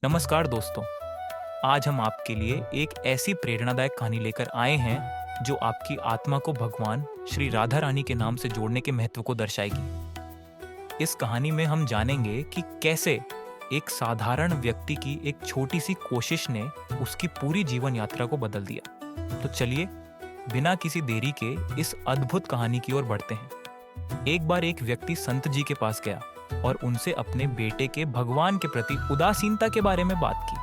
नमस्कार दोस्तों। आज हम आपके लिए एक ऐसी प्रेरणादायक कहानी लेकर आए हैं जो आपकी आत्मा को भगवान श्री राधा रानी के नाम से जोड़ने के महत्व को दर्शाएगी। इस कहानी में हम जानेंगे कि कैसे एक साधारण व्यक्ति की एक छोटी सी कोशिश ने उसकी पूरी जीवन यात्रा को बदल दिया। तो चलिए बिना किसी देरी के इस अद्भुत कहानी की ओर बढ़ते हैं। एक बार एक व्यक्ति संत जी के पास गया और उनसे अपने बेटे के भगवान के प्रति उदासीनता के बारे में बात की।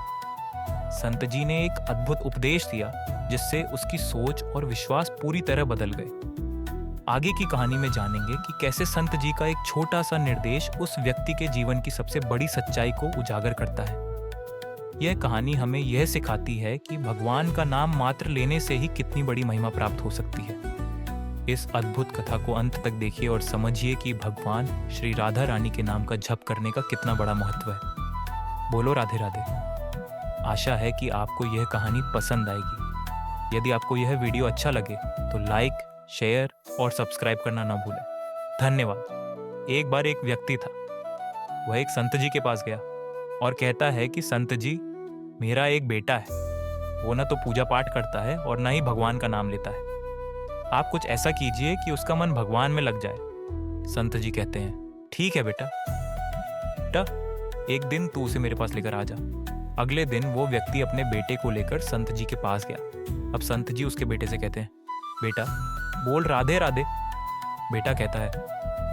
संत जी ने एक अद्भुत उपदेश दिया जिससे उसकी सोच और विश्वास पूरी तरह बदल गए। आगे की कहानी में जानेंगे कि कैसे संत जी का एक छोटा सा निर्देश उस व्यक्ति के जीवन की सबसे बड़ी सच्चाई को उजागर करता है। यह कहानी हमें यह सिखाती है कि भगवान का नाम मात्र लेने से ही कितनी बड़ी महिमा प्राप्त हो सकती है। इस अद्भुत कथा को अंत तक देखिए और समझिए कि भगवान श्री राधा रानी के नाम का जप करने का कितना बड़ा महत्व है। बोलो राधे राधे। आशा है कि आपको यह कहानी पसंद आएगी। यदि आपको यह वीडियो अच्छा लगे तो लाइक, शेयर और सब्सक्राइब करना ना भूलें। धन्यवाद। एक बार एक व्यक्ति था। वह एक संत जी के पास गया और कहता है कि संत जी, मेरा एक बेटा है। वो ना तो पूजा पाठ करता है और ना ही भगवान का नाम लेता है। आप कुछ ऐसा कीजिए कि उसका मन भगवान में लग जाए। संत जी कहते हैं, ठीक है बेटा। एक दिन तू उसे मेरे पास लेकर आ जा। अगले दिन वो व्यक्ति अपने बेटे को लेकर संत जी के पास गया। अब संत जी उसके बेटे से कहते हैं, बेटा बोल राधे राधे। बेटा कहता है,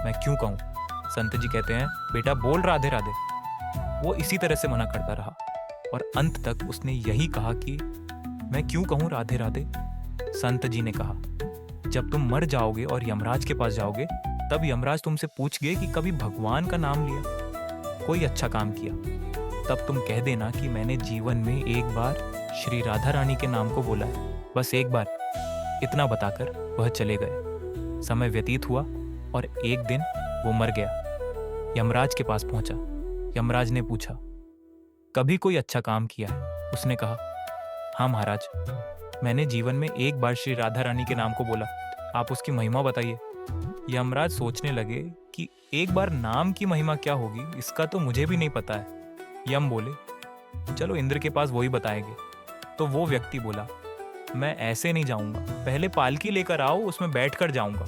मैं क्यों कहूँ? संत जी कहते हैं, बेटा बोल राधे राधे। वो इसी तरह से मना करता रहा और अंत तक उसने यही कहा कि मैं क्यों कहूँ राधे राधे। संत जी ने कहा, जब तुम मर जाओगे और यमराज के पास जाओगे तब यमराज तुमसे पूछगे कि कभी भगवान का नाम लिया, कोई अच्छा काम किया, तब तुम कह देना कि मैंने जीवन में एक बार श्री राधा रानी के नाम को बोला है, बस एक बार। इतना बताकर वह चले गए। समय व्यतीत हुआ और एक दिन वो मर गया। यमराज के पास पहुंचा। यमराज ने पूछा, कभी कोई अच्छा काम किया है? उसने कहा, हाँ महाराज, मैंने जीवन में एक बार श्री राधा रानी के नाम को बोला। आप उसकी महिमा बताइए। यमराज सोचने लगे कि एक बार नाम की महिमा क्या होगी, इसका तो मुझे भी नहीं पता है। यम बोले, चलो इंद्र के पास वही बताएंगे। तो वो व्यक्ति बोला, मैं ऐसे नहीं जाऊंगा, पहले पालकी लेकर आओ, उसमें बैठकर जाऊंगा।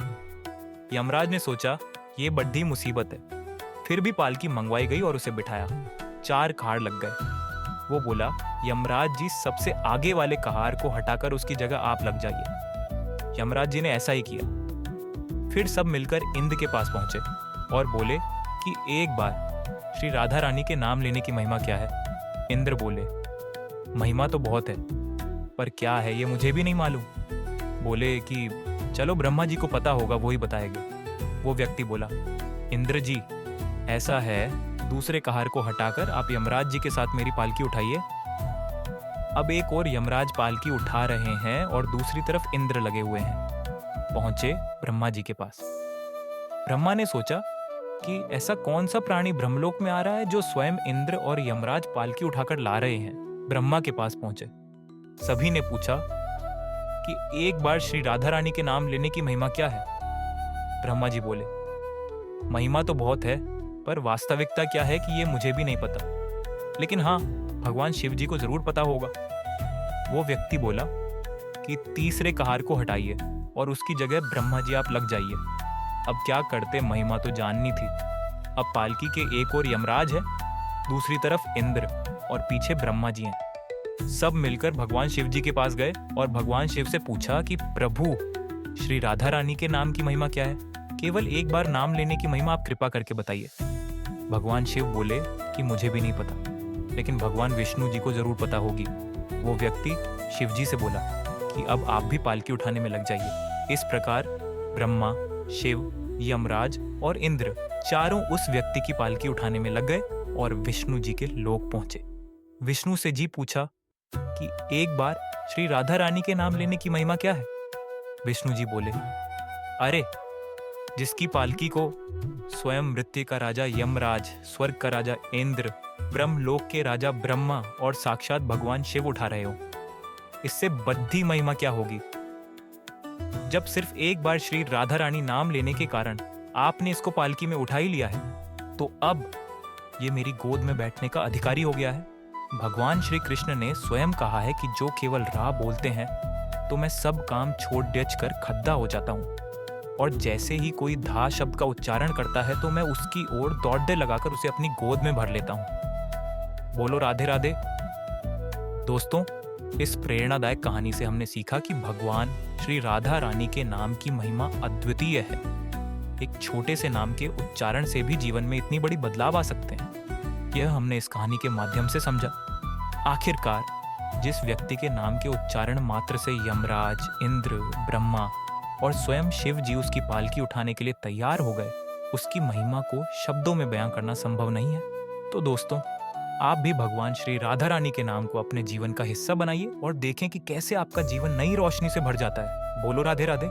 यमराज ने सोचा ये बड़ी मुसीबत है। फिर भी पालकी मंगवाई गई और उसे बिठाया। 4 खाड़ लग गए। वो बोला, यमराज जी सबसे आगे वाले कहार को हटाकर उसकी जगह आप लग जाइए। यमराज जी ने ऐसा ही किया। फिर सब मिलकर इंद्र के पास पहुंचे और बोले कि एक बार श्री राधा रानी के नाम लेने की महिमा क्या है? इंद्र बोले, महिमा तो बहुत है, पर क्या है ये मुझे भी नहीं मालूम। बोले कि चलो ब्रह्मा जी को पता होगा, वो ही बताएंगे। वो व्यक्ति बोला, इंद्र जी ऐसा है, दूसरे कहार को हटाकर आप यमराज जी के साथ मेरी पालकी उठाइए। अब एक और यमराज पालकी उठा रहे हैं और दूसरी तरफ इंद्र लगे हुए हैं। पहुंचे ब्रह्मा जी के पास। ब्रह्मा ने सोचा कि ऐसा कौन सा प्राणी ब्रह्मलोक में आ रहा है जो स्वयं इंद्र और यमराज पालकी उठाकर ला रहे हैं। ब्रह्मा के पास पहुंचे। सभी ने पूछा कि एक बार श्री राधा रानी के नाम लेने की महिमा क्या है? ब्रह्मा जी बोले, महिमा तो बहुत है, पर वास्तविकता क्या है कि ये मुझे भी नहीं पता, लेकिन हाँ, भगवान शिव जी को जरूर पता होगा। वो व्यक्ति बोला कि तीसरे कहार को हटाइए और उसकी जगह ब्रह्मा जी आप लग जाइए। अब क्या करते, महिमा तो जाननी थी। अब पालकी के एक और यमराज है, दूसरी तरफ इंद्र और पीछे ब्रह्मा जी हैं। सब मिलकर भगवान शिव जी के पास गए और भगवान शिव से पूछा कि प्रभु, श्री राधा रानी के नाम की महिमा क्या है? केवल एक बार नाम लेने की महिमा आप कृपा करके बताइए। भगवान शिव बोले कि मुझे भी नहीं पता, लेकिन भगवान विष्णु जी को जरूर पता होगी। वो व्यक्ति शिव जी से बोला कि अब आप भी पालकी उठाने में लग जाइए। इस प्रकार ब्रह्मा, शिव, यमराज और इंद्र चारों उस व्यक्ति की पालकी उठाने में लग गए और विष्णु जी के लोक पहुंचे। विष्णु से जी पूछा कि एक बार श्री राधा रानी के नाम लेने की महिमा क्या है? विष्णु जी बोले, अरे जिसकी पालकी को स्वयं मृत्यु का राजा यमराज, स्वर्ग का राजा इंद्र, ब्रह्मलोक के राजा ब्रह्मा और साक्षात भगवान शिव उठा रहे हो, इससे बड़ी महिमा क्या होगी? जब सिर्फ एक बार श्री राधा रानी नाम लेने के कारण आपने इसको पालकी में उठा ही लिया है, तो अब ये मेरी गोद में बैठने का अधिकारी हो गया है। भगवान श्री कृष्ण ने स्वयं कहा है कि जो केवल रा बोलते हैं तो मैं सब काम छोड़ डच कर खद्दा हो जाता हूँ, और जैसे ही कोई धा शब्द का उच्चारण करता है तो मैं उसकी ओर दौड़ने लगाकर उसे अपनी गोद में भर लेता हूँ। बोलो राधे राधे। दोस्तों, इस प्रेरणादायक कहानी से हमने सीखा कि भगवान श्री राधा रानी के नाम की महिमा अद्वितीय है। एक छोटे से नाम के उच्चारण से भी जीवन में इतनी बड़ी बदलाव आ सकते हैं, यह हमने इस कहानी के माध्यम से समझा। आखिरकार जिस व्यक्ति के नाम के उच्चारण मात्र से यमराज, इंद्र, ब्रह्मा और स्वयं शिव जी उसकी पालकी उठाने के लिए तैयार हो गए, उसकी महिमा को शब्दों में बयां करना संभव नहीं है। तो दोस्तों, आप भी भगवान श्री राधा रानी के नाम को अपने जीवन का हिस्सा बनाइए और देखें कि कैसे आपका जीवन नई रोशनी से भर जाता है। बोलो राधे राधे।